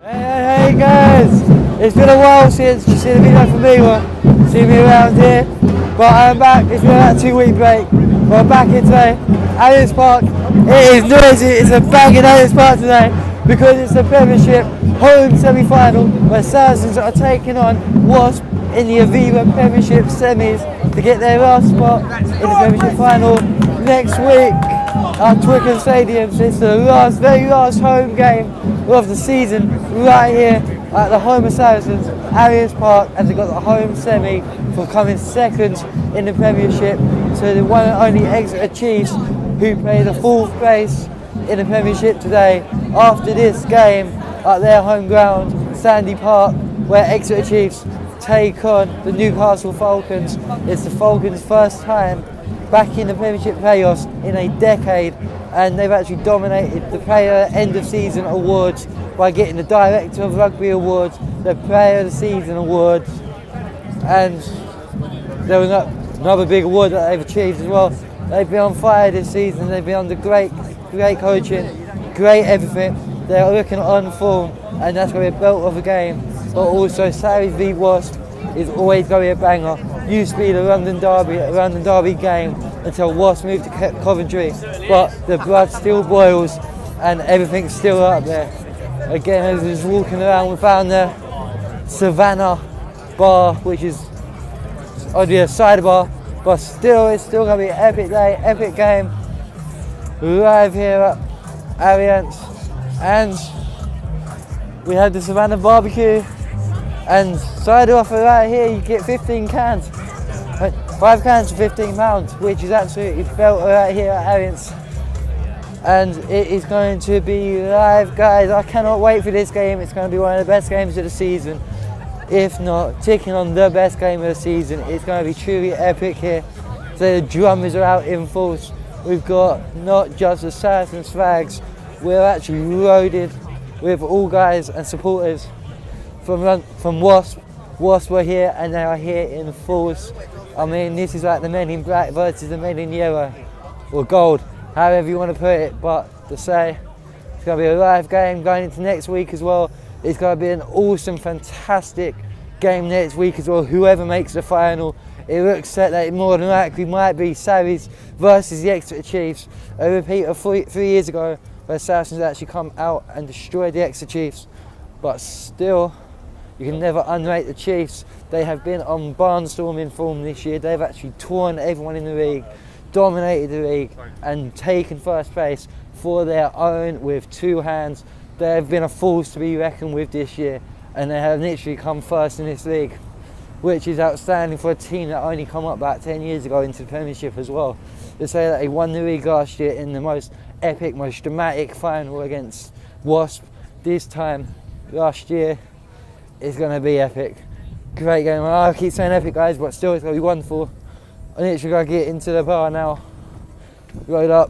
Hey guys, it's been a while since you've seen a video from me or seen me around here, but I'm back. It's been about a 2-week break. We're back here today, Allianz Park. It is noisy, it's a banging Allianz Park today because it's the Premiership home semi-final where Saracens are taking on Wasp in the Aviva Premiership semis to get their last spot in the Premiership final next week at Twickenham Stadium. So it's the very last home game of the season right here at the home of Saracens, Allianz Park, as they got the home semi for coming second in the Premiership to the one and only Exeter Chiefs, who play the 4th place in the Premiership today after this game at their home ground, Sandy Park, where Exeter Chiefs take on the Newcastle Falcons. It's the Falcons' first time back in the Premiership playoffs in a decade, and they've actually dominated the Player End of Season Awards by getting the Director of Rugby Awards, the Player of the Season Awards, and there was another big award that they've achieved as well. They've been on fire this season. They've been under great coaching, great everything. They're looking on form, and that's going to be a belt of a game. But also Saracens V Wasp is always going to be a banger. Used to be the London Derby game until Wasp moved to Coventry, but the blood still boils and everything's still up there. Again, as we was walking around, we found the Savannah bar, which is oddly a cider bar, but still, it's still going to be an epic day, epic game, live here at Allianz. And we had the Savannah barbecue and cider offer right here. You get 15 cans, 5 cans for £15, which is absolutely felt right here at Allianz. And it is going to be live, guys. I cannot wait for this game. It's going to be one of the best games of the season, if not ticking on the best game of the season. It's going to be truly epic here. So the drummers are out in force. We've got not just the Saracens flags, we're actually loaded with all guys and supporters from Wasp. Wasp were here and they are here in force. I mean, this is like the men in black versus the men in yellow or gold, however you want to put it. But to say it's going to be a live game going into next week as well. It's going to be an awesome, fantastic game next week as well. Whoever makes the final, it looks set that it more than likely might be Sarries versus the Exeter Chiefs. A repeat of 3 years ago where Saracens actually come out and destroyed the Exeter Chiefs. But still, you can never underrate the Chiefs. They have been on barnstorming form this year. They've actually torn everyone in the league, dominated the league and taken first place for their own with 2 hands. They have been a force to be reckoned with this year, and they have literally come first in this league, which is outstanding for a team that only come up about 10 years ago into the Premiership as well. To say that they won the league last year in the most epic, most dramatic final against Wasp this time last year is going to be epic. Great game. I keep saying epic, guys, but still it's going to be wonderful. I'm literally going to get into the bar now, load up,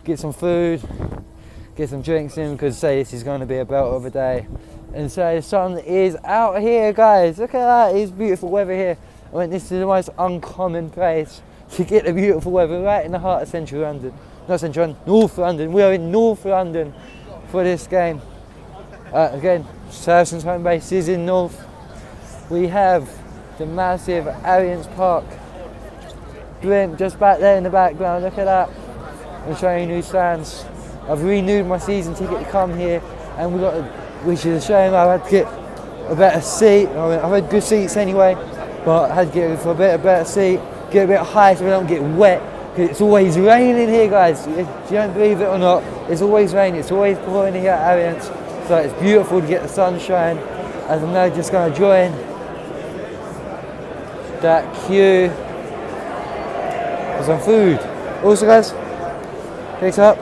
get some food, get some drinks in, because say this is going to be a belt of a day. And so the sun is out here, guys. Look at that, it's beautiful weather here. I mean, this is the most uncommon place to get the beautiful weather, right in the heart of central London. Not central London, North London. We are in North London for this game. Again, Saracens home base is in North. We have the massive Allianz Park blimp just back there in the background. Look at that. I'm showing you new stands. I've renewed my season ticket to come here, and we got, which is a shame. I had to get a better seat. I mean, I've had good seats anyway, but I had to get for a better seat, get a bit high so we don't get wet. Because it's always raining here, guys. If you don't believe it or not, it's always raining. It's always pouring here at Allianz. So it's beautiful to get the sunshine. As I'm now just going to join that queue for some food. Also, guys, picked up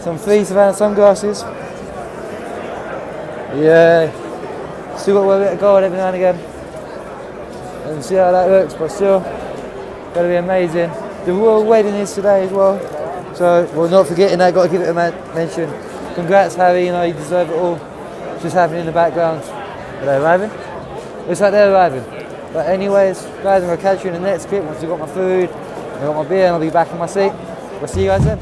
some free Savannah sunglasses. Yeah, still got a bit of gold every now and again. And see how that looks, but still, going to be amazing. The royal wedding is today as well, so well, not forgetting that, got to give it a mention. Congrats, Harry, you know, you deserve it all. It's just happening in the background. Are they arriving? Looks like they're arriving. But anyways, guys, I'm going to catch you in the next clip once I've got my food, I've got my beer, and I'll be back in my seat. We'll see you guys then.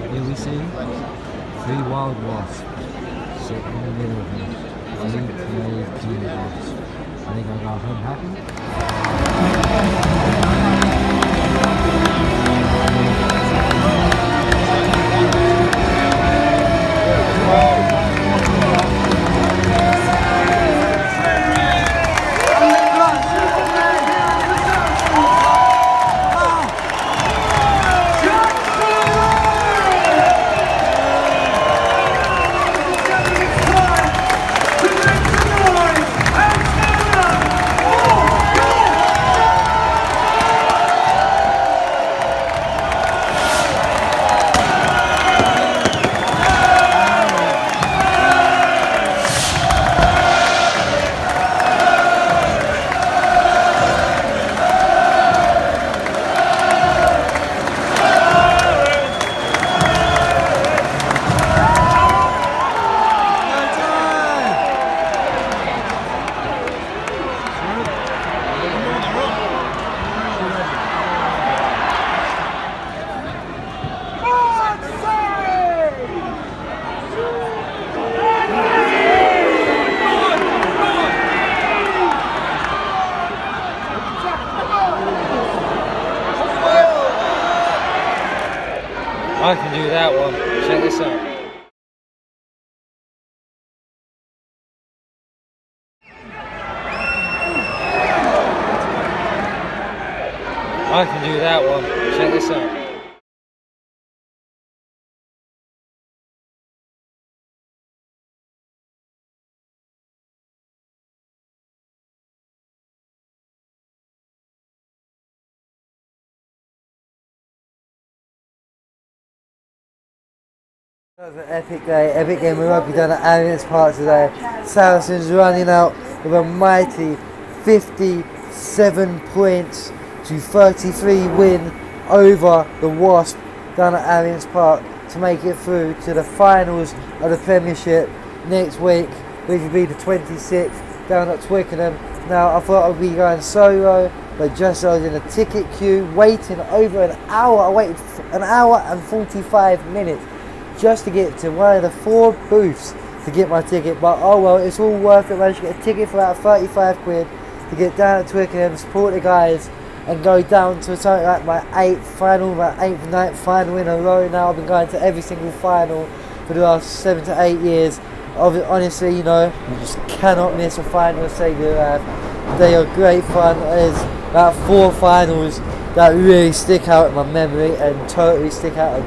Here we see 3 wild wasps sitting in the middle of them. 3 brave puny wasps. Are they going to go home happy? I can do that one. Check this out. I can do that one. Check this out. That was an epic game of rugby done at Allianz Park today. Saracens running out with a mighty 57 points to 33 win over the Wasp down at Allianz Park to make it through to the finals of the Premiership next week, which will be the 26th down at Twickenham. Now I thought I'd be going solo, but just I was in a ticket queue waiting over an hour. I waited an hour and 45 minutes just to get to one of the 4 booths to get my ticket, but oh well, it's all worth it. Managed to get a ticket for about 35 quid to get down to Twickenham, support the guys and go down to something like my 9th final in a row now. I've been going to every single final for the last 7 to 8 years. Honestly, you know, you just cannot miss a final at Stadium Live. They are great fun. There's about 4 finals that really stick out in my memory and totally stick out and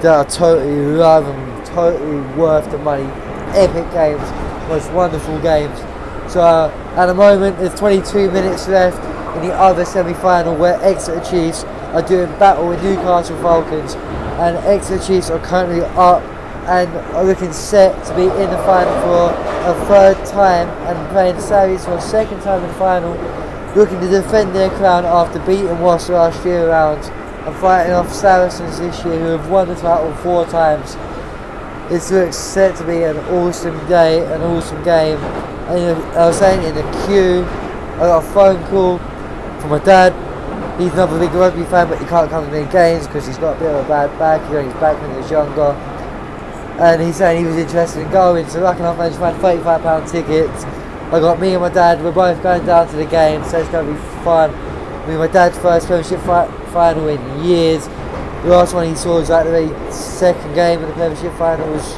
that I totally love and totally worth the money. Epic games, most wonderful games. So at the moment there's 22 minutes left in the other semi-final where Exeter Chiefs are doing battle with Newcastle Falcons, and Exeter Chiefs are currently up and are looking set to be in the final for a 3rd time and playing Saracens for a 2nd time in the final, looking to defend their crown after beating Wasp last year around and fighting off Saracens this year, who have won the title 4 times. It looks set to be an awesome day, an awesome game. And I was saying in the queue, I got a phone call from my dad. He's not a big rugby fan, but he can't come to many games because he's got a bit of a bad back. He got his back when he was younger. And he's saying he was interested in going, so lucky enough I managed to find £35 tickets. I got me and my dad, we're both going down to the game, so it's going to be fun. I mean, my dad's first Premiership final in years. The last one he saw was like the very 2nd game of the Premiership finals,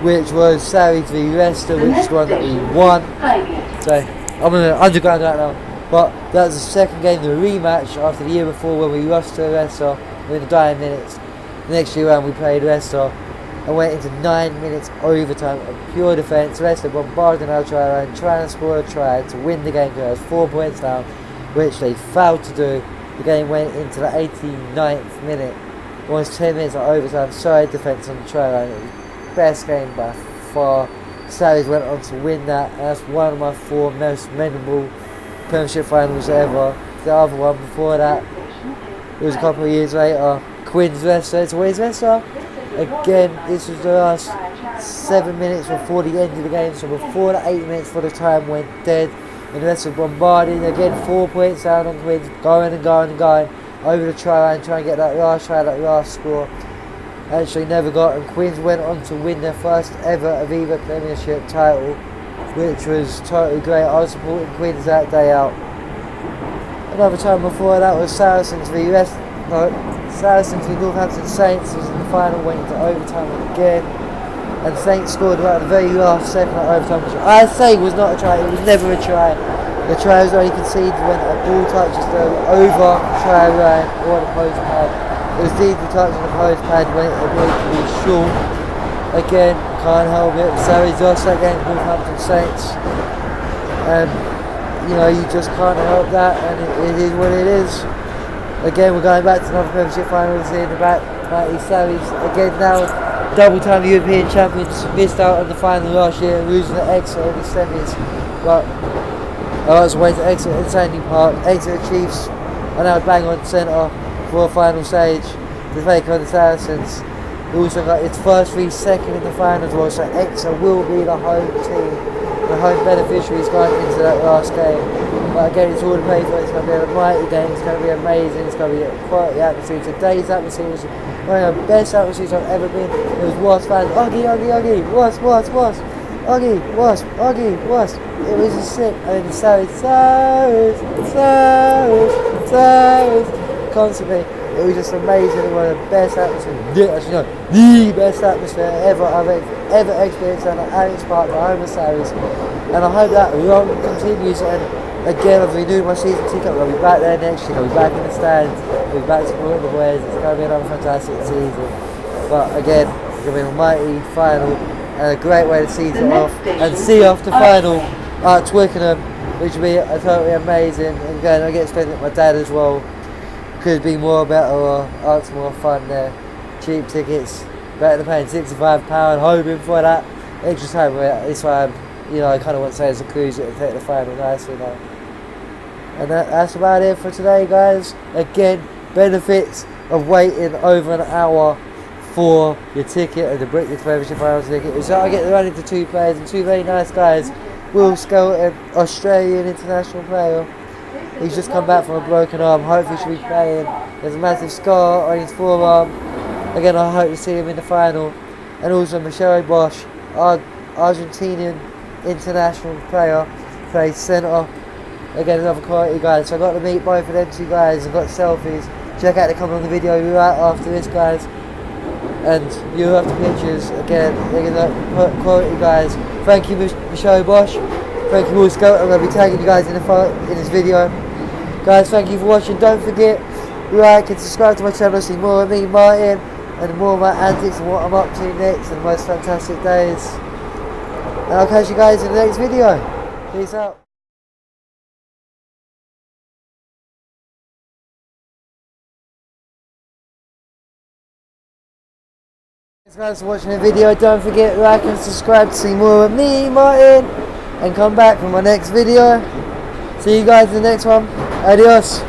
which was Saracens v Leicester, which is the one that we won. So I'm in the underground right now. But that was the 2nd game, the rematch after the year before when we lost to Leicester in the dying minutes. The next year round we played Leicester and went into 9 minutes overtime of pure defence. Leicester bombarding our try line, trying to score a try to win the game because I was 4 points down, which they failed to do. The game went into the 89th minute, almost 10 minutes of overtime, solid defence on the try line. It was the best game by far. Saracens went on to win that, and that's one of my 4 most memorable Premiership finals ever. The other one before that, it was a couple of years later, Queen's Leicester. It's always Leicester. Again, this was the last 7 minutes before the end of the game, so before the 8 minutes before the time went dead. And the rest of bombarding, again 4 points down on Queens, going and going and going over the try line, trying to get that last try, that last score. actually never got, and Queens went on to win their first ever Aviva Premiership title, which was totally great. I was supporting Queens that day out. Another time before that was Saracens V Wasp. No, Saracens v Northampton Saints was in the final, went into overtime again, and Saints scored right at the very last second of overtime, which I say was not a try. It was never a try. The try was only conceded when a ball touches the over try line or the post pad. It was deeply touching the post pad when it appeared to be short. Again, can't help it. Saracens lost that game, Northampton Saints. You know, you just can't help that, and it is what it is. Again, we're going back to another Premiership final in the back. Mighty Sarries again now, double-time European champions. Missed out on the final last year, losing to Exeter in the semis. But I was away to Exeter in Allianz Park. Exeter Chiefs are now bang on centre for a final stage to take on the Saracens. We also got its first 3 second in the final as well, so Exeter will be the home team, the home beneficiaries going into that last game. But again, it's all to pay for. It's going to be a mighty game, it's going to be amazing, it's going to be a quality atmosphere. Today's atmosphere was one of the best atmospheres I've ever been. It was Wasp fans, Oggy, Oggy, Oggy, Wasp, Wasp, Wasp, Oggy, Wasp, Oggy, Wasp. It was just sick. And then the Saracens, constantly. It was just amazing. It was one of the best atmospheres, the best atmosphere I've ever experienced at Allianz Park, the home of Sarries. And I hope that run continues. And again, I've renewed my season ticket. I'll be back there next year. I'll be back in the stands. I'll be back supporting the boys. It's going to be another fantastic season. But again, it's going to be a mighty final and a great way to see it off. And see off the final at Twickenham, which will be totally amazing. And again, I get to spend it with my dad as well. Could be more better or lots more fun there. Cheap tickets, better than paying £65, hoping for that extra time. That's why I kind of want to say it's a cruise to take the final nicely now. And that's about it for today, guys. Again, benefits of waiting over an hour for your ticket and the British Premiership final ticket. So I get to run into 2 players and 2 very nice guys. Will Skelton, Australian international player. He's just come back from a broken arm. Hopefully he should be playing. There's a massive scar on his forearm. Again, I hope to see him in the final. And also Michel Bosch, Argentinian international player, plays centre. Again, another quality guy. So I got to meet both of them 2 guys and got selfies. Check out the comment on the video right after this, guys. And you'll have the pictures. Again, they're going to quality guys. Thank you, Michel Bosch. Thank you, Will Skelton. I'm going to be tagging you guys in this video. Guys, thank you for watching. Don't forget, like and subscribe to my channel to see more of me, Martin, and more of my antics and what I'm up to next and the most fantastic days. And I'll catch you guys in the next video. Peace out. Thanks guys for watching the video. Don't forget, like and subscribe to see more of me, Martin, and come back for my next video. See you guys in the next one. Adios.